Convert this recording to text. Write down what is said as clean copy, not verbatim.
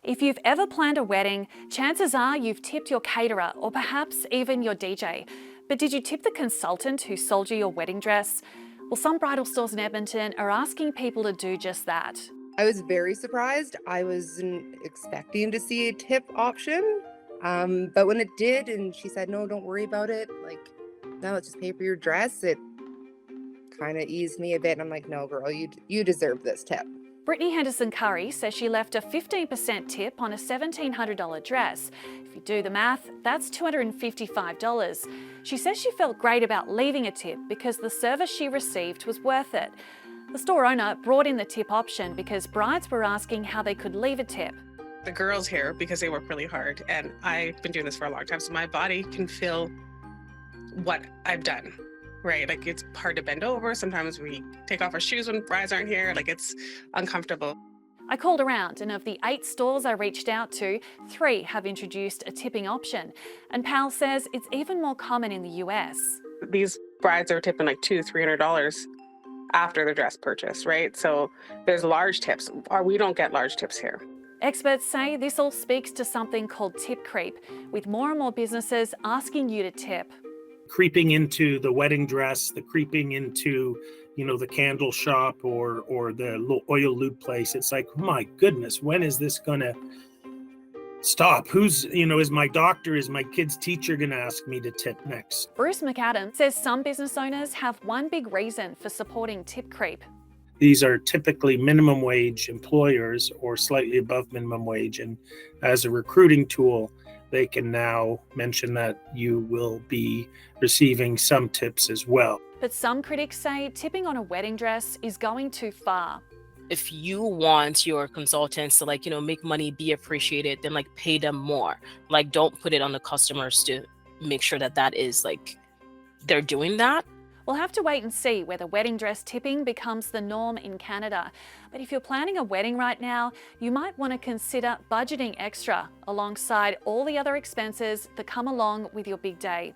If you've ever planned a wedding, chances are you've tipped your caterer or perhaps even your DJ. But did you tip the consultant who sold you your wedding dress? Well, some bridal stores in Edmonton are asking people to do just that. I was very surprised. I wasn't expecting to see a tip option. But when it did and she said, no, don't worry about it. Like, no, let's just pay for your dress. It kind of eased me a bit. And I'm like, no, girl, you deserve this tip. Brittany Henderson-Curry says she left a 15% tip on a $1,700 dress. If you do the math, that's $255. She says she felt great about leaving a tip because the service she received was worth it. The store owner brought in the tip option because brides were asking how they could leave a tip. The girls here, because they work really hard, and I've been doing this for a long time, so my body can feel what I've done. Right, like it's hard to bend over. Sometimes we take off our shoes when brides aren't here. Like it's uncomfortable. I called around, and of the 8 stores I reached out to, 3 have introduced a tipping option. And Pal says it's even more common in the US. These brides are tipping like $200-300 after the dress purchase, right? So there's large tips, or we don't get large tips here. Experts say this all speaks to something called tip creep, with more and more businesses asking you to tip. Creeping into the wedding dress, the creeping into, the candle shop or the oil lube place. It's like, my goodness, when is this gonna stop? Who's, is my doctor, is my kid's teacher gonna ask me to tip next? Bruce McAdam says some business owners have one big reason for supporting tip creep. These are typically minimum wage employers or slightly above minimum wage. And as a recruiting tool, they can now mention that you will be receiving some tips as well. But some critics say tipping on a wedding dress is going too far. If you want your consultants to make money, be appreciated, then pay them more. Don't put it on the customers to make sure that is they're doing that. We'll have to wait and see whether wedding dress tipping becomes the norm in Canada. But if you're planning a wedding right now, you might want to consider budgeting extra alongside all the other expenses that come along with your big day.